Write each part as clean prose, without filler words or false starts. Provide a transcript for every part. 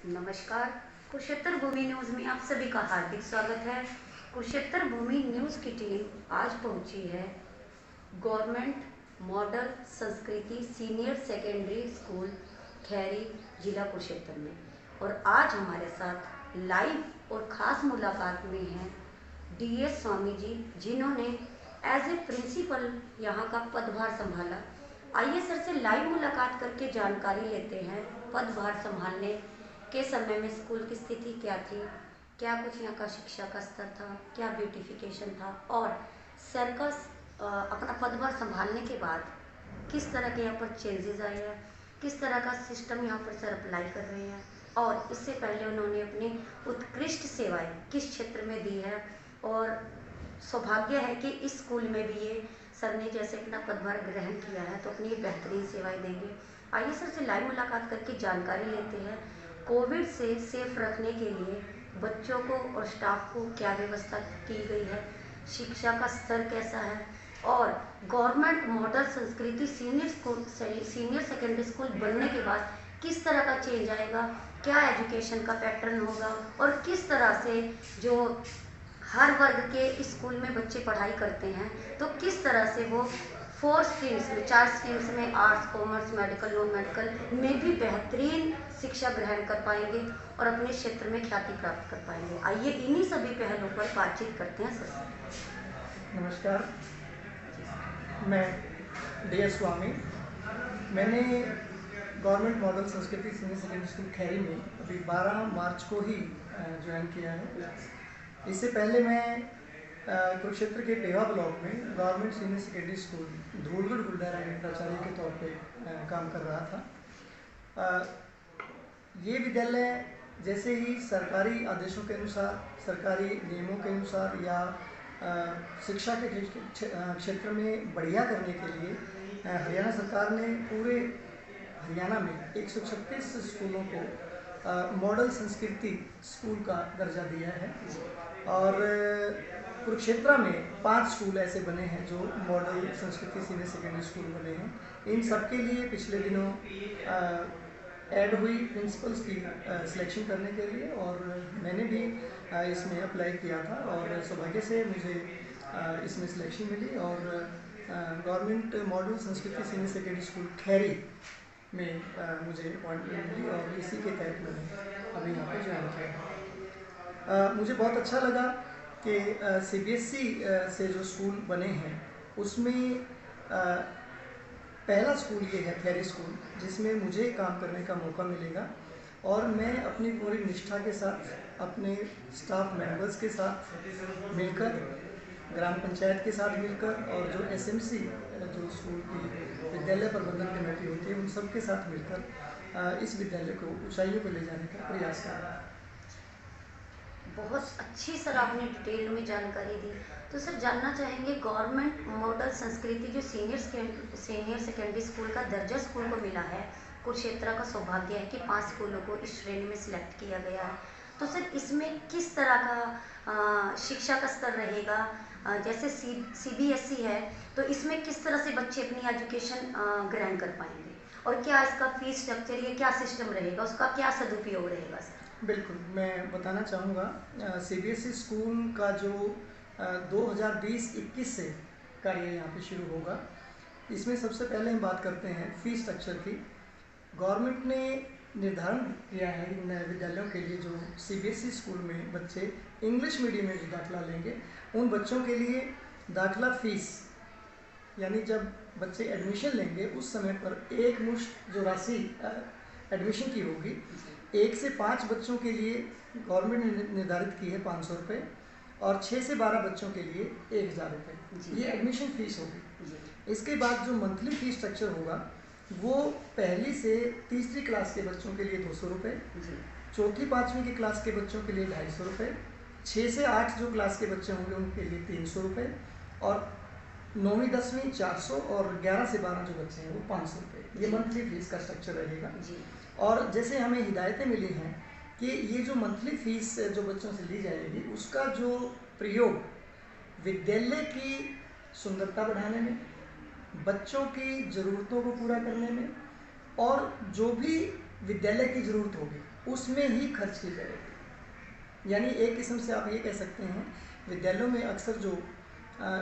नमस्कार। कुरुक्षेत्र भूमि न्यूज़ में आप सभी का हार्दिक स्वागत है। कुरुक्षेत्र भूमि न्यूज़ की टीम आज पहुंची है गवर्नमेंट मॉडल संस्कृति सीनियर सेकेंडरी स्कूल खैरी, जिला कुरुक्षेत्र में। और आज हमारे साथ लाइव और ख़ास मुलाकात में हैं DS स्वामी जी, जिन्होंने एज ए प्रिंसिपल यहाँ का पदभार संभाला। आइए सर से लाइव मुलाकात करके जानकारी लेते हैं पदभार संभालने के समय में स्कूल की स्थिति क्या थी, क्या कुछ यहाँ का शिक्षा का स्तर था, क्या ब्यूटिफिकेशन था, और सर का अपना पदभार संभालने के बाद किस तरह के यहाँ पर चेंजेस आए हैं, किस तरह का सिस्टम यहाँ पर सर अप्लाई कर रहे हैं, और इससे पहले उन्होंने अपनी उत्कृष्ट सेवाएं किस क्षेत्र में दी है। और सौभाग्य है कि इस स्कूल में भी ये सर ने जैसे अपना पदभार ग्रहण किया है तो अपनी बेहतरीन सेवाएं देंगे। आइए सर से लाइव मुलाकात करके जानकारी लेते हैं कोविड से सेफ रखने के लिए बच्चों को और स्टाफ को क्या व्यवस्था की गई है, शिक्षा का स्तर कैसा है, और गवर्नमेंट मॉडल संस्कृति सीनियर सेकेंडरी स्कूल बनने के बाद किस तरह का चेंज आएगा, क्या एजुकेशन का पैटर्न होगा, और किस तरह से जो हर वर्ग के स्कूल में बच्चे पढ़ाई करते हैं तो किस तरह से वो 4 स्ट्रीम्स में 4 स्ट्रीम्स में arts, commerce, medical, non medical में भी बेहतरीन शिक्षा ग्रहण कर पाएंगे और अपने क्षेत्र में ख्याति प्राप्त कर पाएंगे। आइए इन्हीं सभी पहलुओं पर बातचीत करते हैं सर। नमस्कार, मैं DS स्वामी। मैंने गवर्नमेंट मॉडल संस्कृति सीनियर सेकेंडरी स्कूल खैरी में अभी 12 मार्च को ही ज्वाइन किया है। इससे पहले मैं कुरुक्षेत्र के पेवा ब्लॉक में government senior secondary school Dhulgarh Guldara में प्राचार्य के तौर पे काम कर रहा था। ये विद्यालय जैसे ही सरकारी आदेशों के अनुसार, सरकारी नियमों के अनुसार या शिक्षा के क्षेत्र में बढ़िया करने के लिए हरियाणा सरकार ने पूरे हरियाणा में 136 स्कूलों को मॉडल संस्कृति स्कूल का दर्जा दिया है। और कुरुक्षेत्र में 5 स्कूल ऐसे बने हैं जो मॉडल संस्कृति सीनियर सेकेंडरी स्कूल बने हैं। इन सब के लिए पिछले दिनों ऐड हुई प्रिंसिपल्स की सिलेक्शन करने के लिए, और मैंने भी इसमें अप्लाई किया था और सौभाग्य से मुझे इसमें सिलेक्शन मिली और गवर्नमेंट मॉडल संस्कृति सीनियर सेकेंडरी स्कूल खैरी में मुझे अपॉइंटमेंट मिली और इसी के तहत मैंने अभी यहाँ पे ज्वाइन किया। मुझे बहुत अच्छा लगा कि CBSE से जो स्कूल बने हैं उसमें पहला स्कूल ये है खैरी स्कूल, जिसमें मुझे काम करने का मौका मिलेगा और मैं अपनी पूरी निष्ठा के साथ अपने स्टाफ मेंबर्स के साथ मिलकर, ग्राम पंचायत के साथ मिलकर और जो SMC जो स्कूल की विद्यालय प्रबंधन कमेटी होती है उन सब के साथ मिलकर इस विद्यालय को ऊंचाइयों पर ले जाने का प्रयास कर रहा है। बहुत अच्छी सर आपने डिटेल में जानकारी दी। तो सर जानना चाहेंगे गवर्नमेंट मॉडल संस्कृति जो सीनियर सेकेंडरी स्कूल का दर्जा स्कूल को मिला है, कुरुक्षेत्र का सौभाग्य है कि 5 स्कूलों को इस श्रेणी में सिलेक्ट किया गया है। तो सर इसमें किस तरह का शिक्षा का स्तर रहेगा, जैसे CBSE है तो इसमें किस तरह से बच्चे अपनी एजुकेशन ग्रहण कर पाएंगे, और क्या इसका फीस स्ट्रक्चर या क्या सिस्टम रहेगा, उसका क्या सदुपयोग रहेगा सर? बिल्कुल, मैं बताना चाहूँगा CBSE स्कूल का जो 2020-21 से कार्य यहाँ पे शुरू होगा। इसमें सबसे पहले हम बात करते हैं फीस स्ट्रक्चर की। गवर्नमेंट ने निर्धारण किया है इन विद्यालयों के लिए जो CBSE स्कूल में बच्चे इंग्लिश मीडियम में जो दाखिला लेंगे उन बच्चों के लिए दाखिला फीस, यानी जब बच्चे एडमिशन लेंगे उस समय पर एक मुश्त जो राशि एडमिशन की होगी, 1 से 5 बच्चों के लिए गवर्नमेंट ने निर्धारित की है 500 रुपये और 6 से 12 बच्चों के लिए 1000 रुपये, ये एडमिशन फीस होगी। इसके बाद जो मंथली फीस स्ट्रक्चर होगा वो पहली से तीसरी क्लास के बच्चों के लिए 200 रुपये, चौथी 5वीं की क्लास के बच्चों के लिए 250 रुपये, 6 से 8 जो क्लास के बच्चे होंगे उनके लिए 300 रुपये, और 9वीं 10वीं 400 और 11 से 12 जो बच्चे हैं वो 500 रुपये। ये मंथली फीस का स्ट्रक्चर रहेगा। और जैसे हमें हिदायतें मिली हैं कि ये जो मंथली फीस जो बच्चों से ली जाएगी उसका जो प्रयोग विद्यालय की सुंदरता बढ़ाने में, बच्चों की ज़रूरतों को पूरा करने में और जो भी विद्यालय की ज़रूरत होगी उसमें ही खर्च की जाएगी। यानी एक किस्म से आप ये कह सकते हैं, विद्यालयों में अक्सर जो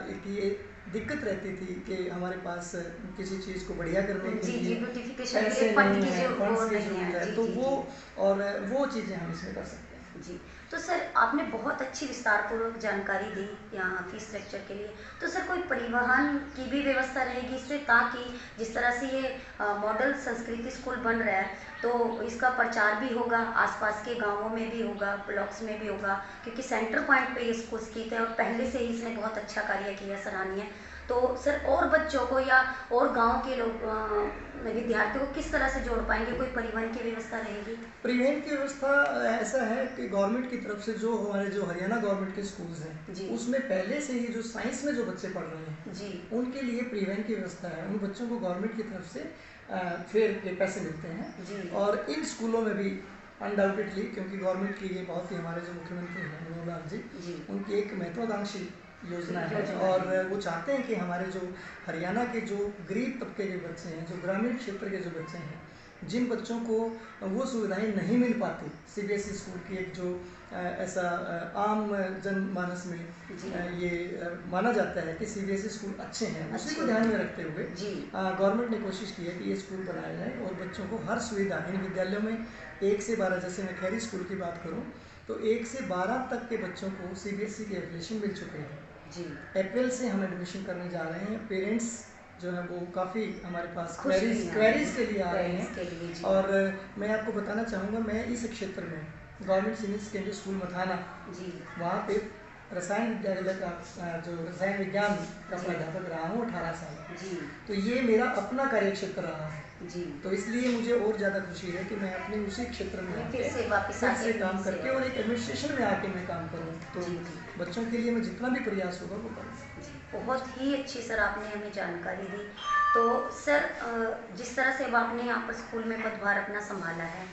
एक ये दिक्कत रहती थी कि हमारे पास किसी चीज़ को बढ़िया करने के जी लिए ब्यूटिफिकेशन के पैसे लिए फंड नहीं की है, जो फंड्स वो की नहीं ज़रूरत है। है, जी तो जी वो जी और वो चीज़ें हम इसमें कर सकते हैं। जी। तो सर आपने बहुत अच्छी विस्तारपूर्वक जानकारी दी यहाँ फीस स्ट्रक्चर के लिए। तो सर कोई परिवहन की भी व्यवस्था रहेगी इससे, ताकि जिस तरह से ये मॉडल संस्कृति स्कूल बन रहा है तो इसका प्रचार भी होगा, आसपास के गांवों में भी होगा, ब्लॉक्स में भी होगा, क्योंकि सेंटर पॉइंट पे ये स्कूल स्थित है और पहले से ही इसने बहुत अच्छा कार्य किया, सराहनीय। तो सर और बच्चों को या और गांव के लोग विद्यार्थियों को किस तरह से जोड़ पाएंगे, कोई परिवहन की व्यवस्था रहेगी? परिवहन की व्यवस्था ऐसा है कि गवर्नमेंट की तरफ से जो हमारे जो हरियाणा गवर्नमेंट के स्कूल्स हैं उसमें पहले से ही जो साइंस में जो बच्चे पढ़ रहे हैं जी उनके लिए परिवहन की व्यवस्था है। उन बच्चों को गवर्नमेंट की तरफ से फेयर के पैसे मिलते हैं जी और इन स्कूलों में भी अनडाउटेडली, क्योंकि गवर्नमेंट की ये बहुत ही, हमारे जो मुख्यमंत्री हैं मनोहर लाल जी, जी उनकी एक महत्वाकांक्षी योजना है योजना और है। वो चाहते हैं कि हमारे जो हरियाणा के जो गरीब तबके के बच्चे हैं, जो ग्रामीण क्षेत्र के जो बच्चे हैं, जिन बच्चों को वो सुविधाएं नहीं मिल पाती सीबीएसई स्कूल की, एक जो ऐसा आम जनमानस में जी ये माना जाता है कि सीबीएसई स्कूल अच्छे हैं, उसी अच्छे को ध्यान में रखते हुए जी गवर्नमेंट ने कोशिश की है कि ये स्कूल बनाया जाए और बच्चों को हर सुविधा इन विद्यालयों में 1 से 12, जैसे मैं खैरी स्कूल की बात करूँ तो 1 से 12 तक के बच्चों को सीबीएसई के एप्लीकेशन मिल चुके हैं। जी अप्रैल से हम एडमिशन करने जा रहे हैं। पेरेंट्स जो है वो काफ़ी हमारे पास खुश भी हैं। क्वेरीज के लिए आ रहे क्वेरीज के लिए, हैं जी। और मैं आपको बताना चाहूँगा, मैं इस क्षेत्र में गवर्नमेंट सीनियर सेकेंडरी स्कूल मथाना, जी वहाँ पे रसायन विद्यालय का जो रसायन विज्ञान का जी। प्राध्यापक रहा हूँ 18 साल। जी तो ये मेरा अपना कार्य क्षेत्र रहा है, जी तो इसलिए मुझे और ज़्यादा खुशी है कि मैं अपने उसी क्षेत्र में मैं आके फिर से वापस फिर आके से काम फिर से- करके और एक एडमिनिस्ट्रेशन में आके मैं काम करूँ, तो जी, जी। बच्चों के लिए मैं जितना भी प्रयास होगा वो करूँ। जी, बहुत ही अच्छी सर आपने हमें जानकारी दी। तो सर जिस तरह से अब आपने यहाँ पर स्कूल में पदभार अपना संभाला है,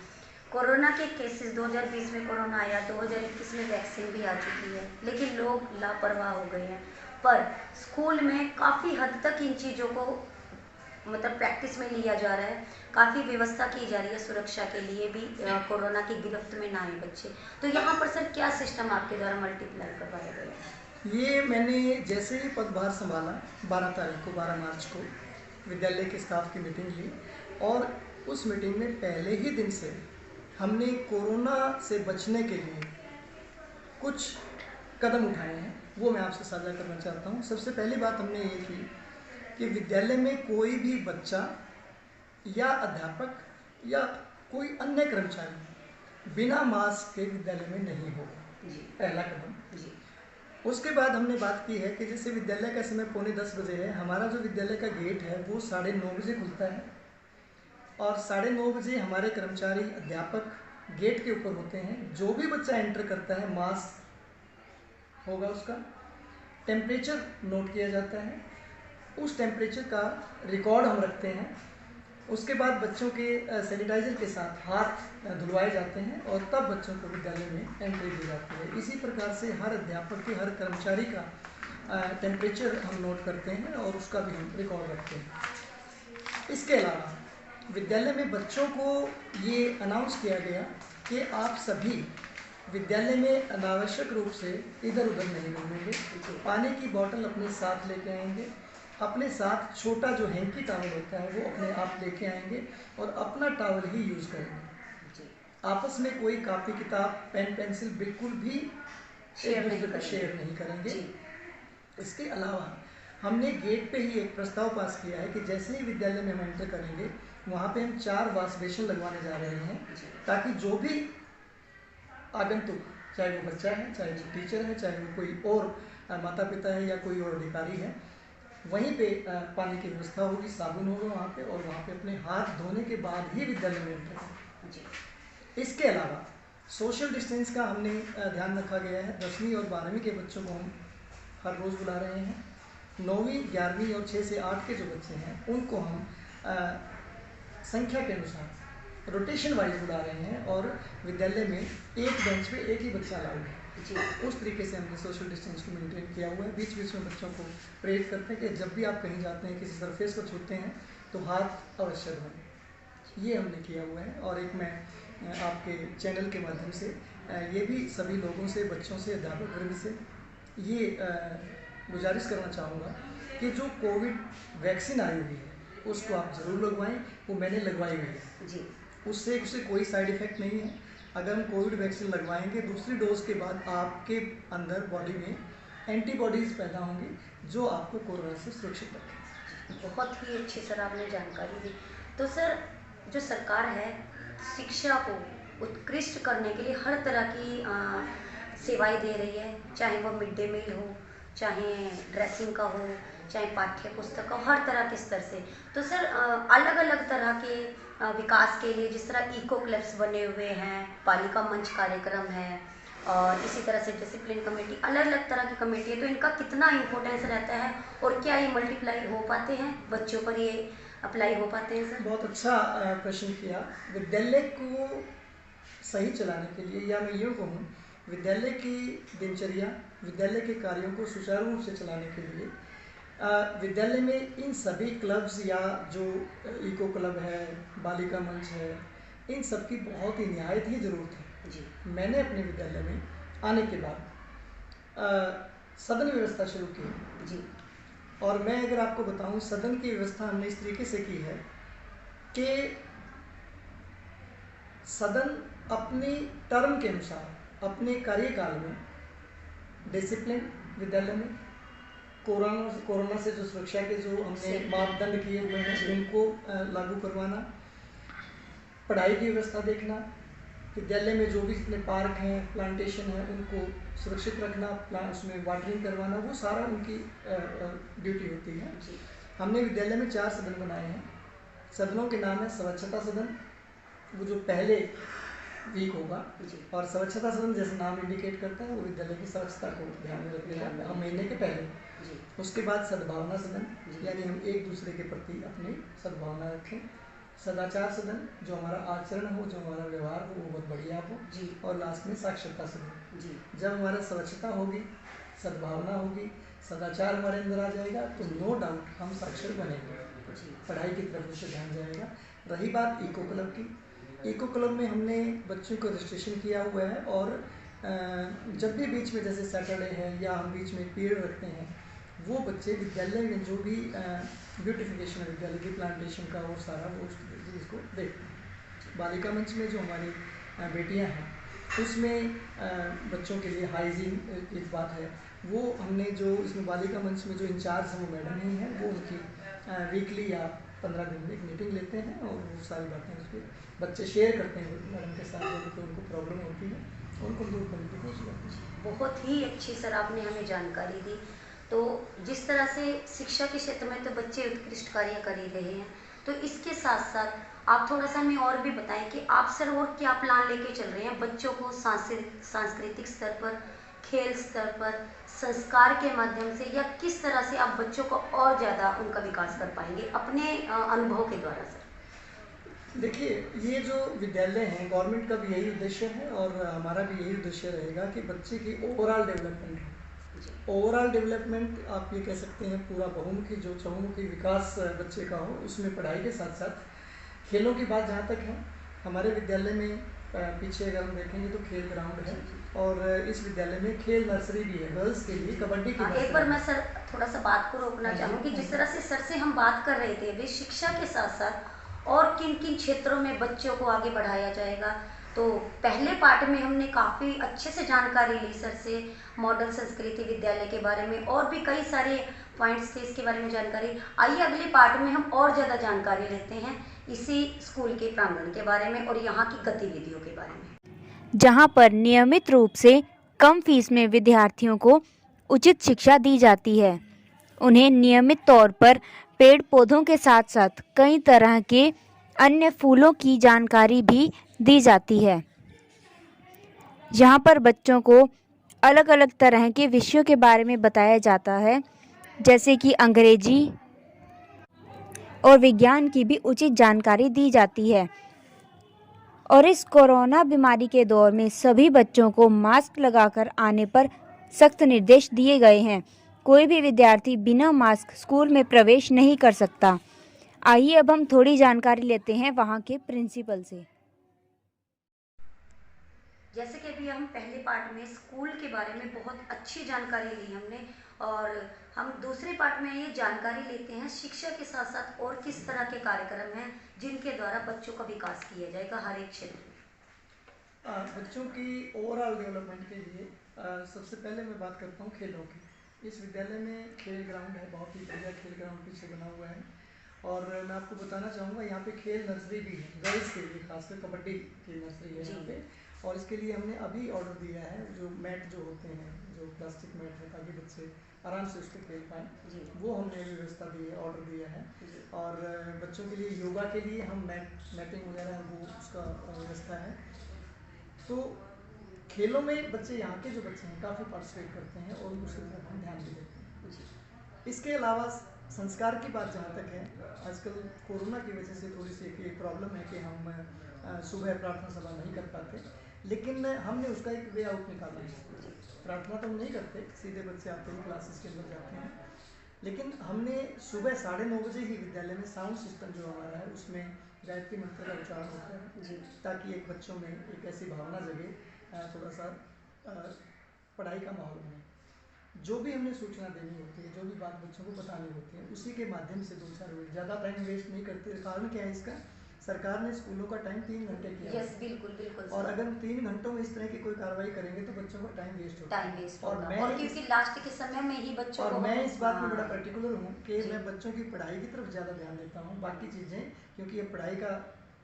कोरोना के केसेस 2020 में कोरोना आया, 2021 में वैक्सीन भी आ चुकी है, लेकिन लोग लापरवाह हो गए हैं। पर स्कूल में काफ़ी हद तक इन चीज़ों को मतलब प्रैक्टिस में लिया जा रहा है, काफ़ी व्यवस्था की जा रही है सुरक्षा के लिए भी, कोरोना की गिरफ्त में ना आए बच्चे। तो यहाँ पर सर क्या सिस्टम आपके द्वारा मल्टीप्लाई करवाया गया है? ये मैंने जैसे ही पदभार संभाला 12 मार्च को विद्यालय के स्टाफ की मीटिंग ली और उस मीटिंग में पहले ही दिन से हमने कोरोना से बचने के लिए कुछ कदम उठाए हैं, वो मैं आपसे साझा करना चाहता हूँ। सबसे पहली बात हमने ये की कि विद्यालय में कोई भी बच्चा या अध्यापक या कोई अन्य कर्मचारी बिना मास्क के विद्यालय में नहीं होगा। जी पहला कदम। जी उसके बाद हमने बात की है कि जैसे विद्यालय का समय 9:45 बजे है, हमारा जो विद्यालय का गेट है वो 9:30 बजे खुलता है और 9:30 बजे हमारे कर्मचारी अध्यापक गेट के ऊपर होते हैं। जो भी बच्चा एंटर करता है मास्क होगा, उसका टेम्परेचर नोट किया जाता है, उस टेम्परेचर का रिकॉर्ड हम रखते हैं। उसके बाद बच्चों के सैनिटाइजर के साथ हाथ धुलवाए जाते हैं और तब बच्चों को विद्यालय में एंट्री दी जाती है। इसी प्रकार से हर अध्यापक के, हर कर्मचारी का टेम्परेचर हम नोट करते हैं और उसका भी हम रिकॉर्ड रखते हैं। इसके अलावा विद्यालय में बच्चों को ये अनाउंस किया गया कि आप सभी विद्यालय में अनावश्यक रूप से इधर उधर नहीं घूमेंगे, पानी की बोतल अपने साथ लेके आएंगे, अपने साथ छोटा जो हैंकी टॉवल होता है वो अपने आप लेके आएंगे और अपना टॉवल ही यूज़ करेंगे। आपस में कोई कापी किताब पेन पेंसिल बिल्कुल भी शेयर नहीं करेंगे। इसके अलावा हमने गेट पे ही एक प्रस्ताव पास किया है कि जैसे ही विद्यालय में हम एंटर करेंगे वहाँ पे हम 4 वॉश बेसिन लगवाने जा रहे हैं, ताकि जो भी आगंतुक, चाहे वो बच्चा है, चाहे वो टीचर है, चाहे वो कोई और माता पिता है या कोई और अधिकारी है, वहीं पे पानी की व्यवस्था होगी, साबुन होगा वहाँ पे और वहाँ पे अपने हाथ धोने के बाद ही विद्यालय में एंटर करें। इसके अलावा सोशल डिस्टेंस का हमने ध्यान रखा गया है। 10वीं और 12वीं के बच्चों को हम हर रोज़ बुला रहे हैं। 9वीं 11वीं और 6 से 8 के जो बच्चे हैं उनको हम संख्या के अनुसार रोटेशन वाइज बुला रहे हैं और विद्यालय में एक बेंच पे एक ही बच्चा अलाउड है। उस तरीके से हमने सोशल डिस्टेंस को मेंटेन किया हुआ है। बीच बीच में बच्चों को प्रेरित करते हैं कि जब भी आप कहीं जाते हैं, किसी सरफेस को छूते हैं तो हाथ अवश्य धोएं। ये हमने किया हुआ है। और एक मैं आपके चैनल के माध्यम से ये भी सभी लोगों से, बच्चों से, अध्यापक वर्ग से ये गुजारिश करना चाहूँगा कि जो कोविड वैक्सीन आई हुई है उसको आप ज़रूर लगवाएं। वो मैंने लगवाई हुई है जी। उससे कोई साइड इफ़ेक्ट नहीं है। अगर हम कोविड वैक्सीन लगवाएंगे, दूसरी डोज के बाद आपके अंदर बॉडी में एंटीबॉडीज़ पैदा होंगी जो आपको कोरोना से सुरक्षित रखें। बहुत ही अच्छी सर आपने जानकारी दी। तो सर, जो सरकार है शिक्षा को उत्कृष्ट करने के लिए हर तरह की सेवाएं दे रही है, चाहे वो मिड डे मील हो, चाहे ड्रेसिंग का हो, चाहे पाठ्य पुस्तक का हो, हर तरह के स्तर से। तो सर अलग अलग तरह के विकास के लिए जिस तरह इको क्लब्स बने हुए हैं, बालिका मंच कार्यक्रम है, और इसी तरह से डिसिप्लिन कमेटी, अलग अलग तरह की कमेटी है, तो इनका कितना इम्पोर्टेंस रहता है और क्या ये मल्टीप्लाई हो पाते हैं, बच्चों पर ये अप्लाई हो पाते हैं सर? बहुत अच्छा प्रश्न किया। विद्यालय को सही चलाने के लिए, या मैं यूँ कहूँ, विद्यालय की दिनचर्या, विद्यालय के कार्यों को सुचारू रूप से चलाने के लिए विद्यालय में इन सभी क्लब्स या जो इको क्लब है, बालिका मंच है, इन सब की बहुत ही निहायत ही ज़रूरत है जी। मैंने अपने विद्यालय में आने के बाद सदन व्यवस्था शुरू की जी। और मैं अगर आपको बताऊं, सदन की व्यवस्था हमने इस तरीके से की है कि सदन अपनी टर्म के अनुसार, अपने कार्यकाल में डिसिप्लिन विद्यालय में, कोरोना से जो सुरक्षा के जो हमने मापदंड किए हुए हैं उनको लागू करवाना, पढ़ाई की व्यवस्था देखना, विद्यालय में जो भी जितने पार्क हैं, प्लांटेशन है, उनको सुरक्षित रखना, उसमें वाटरिंग करवाना, वो सारा उनकी ड्यूटी होती है। हमने विद्यालय में 4 सदन बनाए हैं। सदनों के नाम है स्वच्छता सदन, वो जो पहले वीक होगा, और स्वच्छता सदन जैसे नाम इंडिकेट करता है वो विद्यालय की स्वच्छता को ध्यान में रखेगा हम महीने के पहले। उसके बाद सद्भावना सदन, यानी हम एक दूसरे के प्रति अपनी सद्भावना रखें। सदाचार सदन, जो हमारा आचरण हो, जो हमारा व्यवहार हो वो बहुत बढ़िया हो जी। और लास्ट में साक्षरता सदन जी। जब हमारा स्वच्छता होगी, सद्भावना होगी, सदाचार हमारे अंदर आ जाएगा तो नो डाउट हम साक्षर बनेंगे, पढ़ाई की तरफ से ध्यान जाएगा। रही बात इको क्लब की, इको क्लब में हमने बच्चों को रजिस्ट्रेशन किया हुआ है और जब भी बीच में जैसे सैटरडे है या हम बीच में पीरियड रखते हैं, वो बच्चे विद्यालय में जो भी ब्यूटिफिकेशन है विद्यालय की, प्लांटेशन का और सारा वो इसको देखते हैं। बालिका मंच में जो हमारी बेटियां हैं उसमें बच्चों के लिए हाइजीन एक बात है, वो हमने जो इसमें बालिका मंच में जो इंचार्ज हैं वो मैडम ही हैं, वो उनकी वीकली या 15 दिन में एक मीटिंग लेते हैं और वो सारी बातें उस पर बच्चे शेयर करते हैं मैडम के साथ, जो भी उनको प्रॉब्लम होती है उनको दूर करने की कोशिश करते हैं। बहुत ही अच्छी सर आपने हमें जानकारी दी। तो जिस तरह से शिक्षा के क्षेत्र में तो बच्चे उत्कृष्ट कार्य कर ही रहे हैं, तो इसके साथ साथ आप थोड़ा सा हमें और भी बताएं कि आप सर और क्या प्लान लेके चल रहे हैं बच्चों को सांस्कृतिक स्तर पर, खेल स्तर पर, संस्कार के माध्यम से, या किस तरह से आप बच्चों को और ज़्यादा उनका विकास कर पाएंगे अपने अनुभव के द्वारा सर? देखिए, ये जो विद्यालय हैं, गवर्नमेंट का भी यही उद्देश्य है और हमारा भी यही उद्देश्य रहेगा कि बच्चे की ओवरऑल डेवलपमेंट हो। ओवरऑल डेवलपमेंट आप ये कह सकते हैं पूरा बहुमुखी, जो चहुमुखी विकास बच्चे का हो, उसमें पढ़ाई के साथ साथ खेलों की बात जहाँ तक है, हमारे विद्यालय में पीछे अगर हम देखेंगे तो खेल ग्राउंड है और इस विद्यालय में खेल नर्सरी भी है गर्ल्स के लिए, कबड्डी की। एक बार मैं सर थोड़ा सा बात को रोकना चाहूँगी। जिस तरह से सर से हम बात कर रहे थे, वे शिक्षा के साथ साथ और किन किन क्षेत्रों में बच्चों को आगे बढ़ाया जाएगा, तो पहले पार्ट में हमने काफ़ी अच्छे से जानकारी ली सर से मॉडल संस्कृति विद्यालय के बारे में, और भी कई सारे पॉइंट्स थे इसके बारे में जानकारी। आइए अगले पार्ट में हम और ज़्यादा जानकारी लेते हैं इसी स्कूल के प्रांगण के बारे में और यहाँ की गतिविधियों के बारे में, जहाँ पर नियमित रूप से कम फीस में विद्यार्थियों को उचित शिक्षा दी जाती है। उन्हें नियमित तौर पर पेड़ पौधों के साथ साथ कई तरह के अन्य फूलों की जानकारी भी दी जाती है। यहाँ पर बच्चों को अलग अलग तरह के विषयों के बारे में बताया जाता है, जैसे कि अंग्रेजी और विज्ञान की भी उचित जानकारी दी जाती है। और इस कोरोना बीमारी के दौर में सभी बच्चों को मास्क लगाकर आने पर सख्त निर्देश दिए गए हैं। कोई भी विद्यार्थी बिना मास्क स्कूल में प्रवेश नहीं कर सकता। आइए अब हम थोड़ी जानकारी लेते हैं वहाँ के प्रिंसिपल से। जैसे कि अभी हम पहले पार्ट में स्कूल के बारे में बहुत अच्छी जानकारी ली हमने, और हम दूसरे पार्ट में ये जानकारी लेते हैं शिक्षा के साथ साथ और किस तरह के कार्यक्रम हैं जिनके द्वारा बच्चों का विकास किया जाएगा हर एक क्षेत्र में। बच्चों की ओवरऑल डेवलपमेंट के लिए सबसे पहले मैं बात करता हूँ खेलों की। इस विद्यालय में खेल ग्राउंड है, बहुत ही बढ़िया खेल ग्राउंड पीछे बना हुआ है। और मैं आपको बताना चाहूँगा यहाँ पे खेल नर्सरी भी है, गर्ल्स के लिए खासकर कबड्डी की नर्सरी है यहाँ पे। और इसके लिए हमने अभी ऑर्डर दिया है, जो मैट जो होते हैं, जो प्लास्टिक मैट है, ताकि बच्चे आराम से उस पर खेल पाएँ, वो हमने व्यवस्था दी है, ऑर्डर दिया है। और बच्चों के लिए योगा के लिए हम मैटिंग वगैरह वो उसका व्यवस्था है। तो खेलों में बच्चे, यहाँ के जो बच्चे हैं, काफ़ी पार्टिसिपेट करते हैं और उसके ऊपर हम ध्यान भी देते हैं। इसके अलावा संस्कार की बात जहाँ तक है, आजकल कोरोना की वजह से थोड़ी सी एक प्रॉब्लम है कि हम सुबह प्रार्थना सभा नहीं कर पाते, लेकिन हमने उसका एक वे आउट निकाला है। प्रार्थना तो हम नहीं करते, सीधे बच्चे आते हैं, क्लासेस के अंदर जाते हैं, लेकिन हमने सुबह 9:30 बजे ही विद्यालय में साउंड सिस्टम जो हमारा है उसमें गायत्री मंत्र का उच्चारण होता है, ताकि एक बच्चों में एक ऐसी भावना जगे, थोड़ा सा पढ़ाई का माहौल बने। जो भी हमने सूचना देनी होती है, जो भी बात बच्चों को बतानी होती है, उसी के माध्यम से 2-4 मिनट, ज़्यादा टाइम वेस्ट नहीं करते। कारण क्या है इसका, सरकार ने स्कूलों का टाइम 3 घंटे किया है। यस, बिल्कुल बिल्कुल। और अगर हम 3 घंटों में इस तरह की कोई कार्रवाई करेंगे तो बच्चों का टाइम वेस्ट होगा। और क्योंकि लास्ट के समय में ही बच्चों और को, मैं इस बात में बड़ा पर्टिकुलर हूँ कि मैं बच्चों की पढ़ाई की तरफ ज़्यादा ध्यान देता हूँ। बाकी चीज़ें, क्योंकि ये पढ़ाई का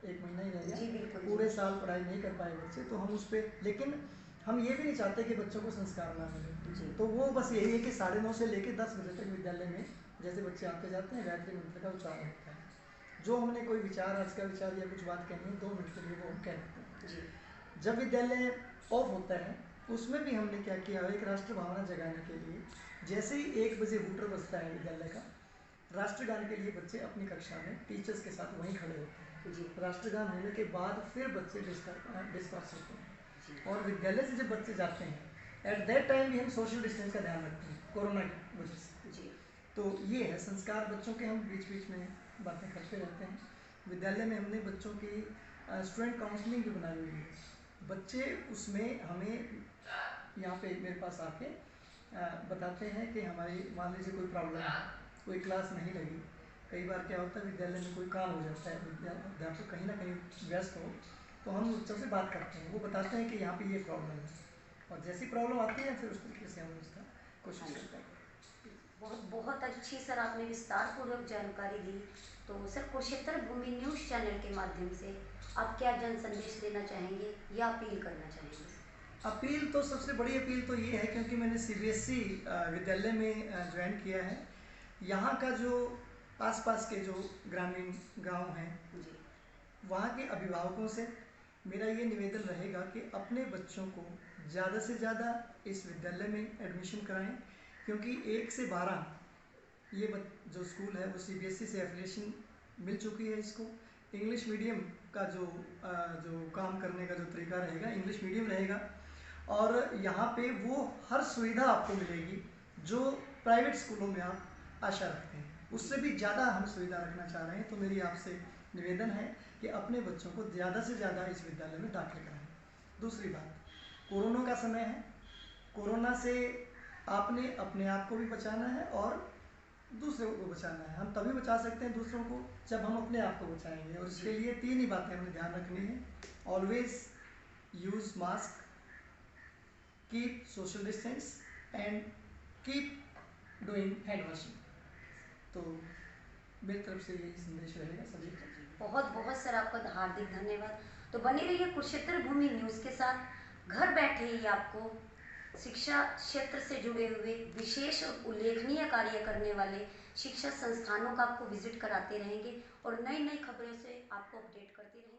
1 महीना ही रह गया, पूरे साल पढ़ाई नहीं कर पाए बच्चे, तो हम उस पर, लेकिन हम ये भी नहीं चाहते कि बच्चों को संस्कार ना मिले। तो वो बस यही है कि 9:30 से लेकर 10 बजे तक विद्यालय में जैसे बच्चे आते जाते हैं, गायत्री मंत्र का उच्चारण होता है। जो हमने कोई विचार, आज का विचार या कुछ बात कहनी है, 2 मिनट के लिए वो हम कह देते हैं। जब विद्यालय ऑफ होता है उसमें भी हमने क्या किया, एक राष्ट्र भावना जगाने के लिए जैसे ही 1 बजे हूटर बजता है विद्यालय का, राष्ट्रगान के लिए बच्चे अपनी कक्षा में टीचर्स के साथ वहीं खड़े होते हैं। राष्ट्रगान होने के बाद फिर बच्चे डिस्पर्स होते हैं, और विद्यालय से जब बच्चे जाते हैं, एट दैट टाइम भी हम सोशल डिस्टेंस का ध्यान रखते हैं कोरोना की वजह से। तो ये है संस्कार बच्चों के, हम बीच बीच में बातें करते रहते हैं। विद्यालय में हमने बच्चों की स्टूडेंट काउंसलिंग भी बनाई हुई है। बच्चे उसमें हमें यहाँ पे मेरे पास आके बताते हैं कि हमारी, मान लीजिए कोई प्रॉब्लम है, कोई क्लास नहीं लगी। कई बार क्या होता है, विद्यालय में कोई काम हो जाता है, अध्यापक कहीं ना कहीं व्यस्त हो, तो हम बच्चों से बात करते हैं, वो बताते हैं कि यहाँ पे ये प्रॉब्लम है, और जैसी प्रॉब्लम आती है फिर उस तरीके से हम उसका कोशिश करते हैं। बहुत बहुत अच्छी सर, आपने विस्तार पूर्वक जानकारी दी। तो सर, कुरुक्षेत्र भूमि न्यूज़ चैनल के माध्यम से आप क्या जन संदेश देना चाहेंगे या अपील करना चाहेंगे? अपील तो, सबसे बड़ी अपील तो ये है, क्योंकि मैंने सीबीएसई विद्यालय में ज्वाइन किया है, यहाँ का जो आसपास के जो ग्रामीण गांव हैं, वहाँ के अभिभावकों से मेरा ये निवेदन रहेगा कि अपने बच्चों को ज़्यादा से ज़्यादा इस विद्यालय में एडमिशन कराएं, क्योंकि 1 से 12 ये जो स्कूल है वो सीबीएसई से एफिलिएशन मिल चुकी है इसको। इंग्लिश मीडियम का जो काम करने का जो तरीका रहेगा, इंग्लिश मीडियम रहेगा, और यहाँ पे वो हर सुविधा आपको मिलेगी जो प्राइवेट स्कूलों में आप आशा रखते हैं, उससे भी ज़्यादा हम सुविधा रखना चाह रहे हैं। तो मेरी आपसे निवेदन है कि अपने बच्चों को ज़्यादा से ज़्यादा इस विद्यालय में दाखिल कराएं। दूसरी बात, कोरोना का समय है, कोरोना से आपने अपने आप को भी बचाना है और दूसरों को बचाना है। हम तभी बचा सकते हैं दूसरों को जब हम अपने आप को बचाएंगे, और इसके लिए 3 ही बातें हमें ध्यान रखनी है। Always use mask, keep social distance and keep doing hand washing. तो मेरी तरफ से यही संदेश रहेगा सभी को। बहुत बहुत सर, आपका हार्दिक धन्यवाद। तो बने रहिए कुरुक्षेत्र भूमि न्यूज़ के साथ। घर बैठे ही आपको शिक्षा क्षेत्र से जुड़े हुए विशेष और उल्लेखनीय कार्य करने वाले शिक्षा संस्थानों का आपको विजिट कराते रहेंगे और नई नई खबरों से आपको अपडेट करते रहेंगे।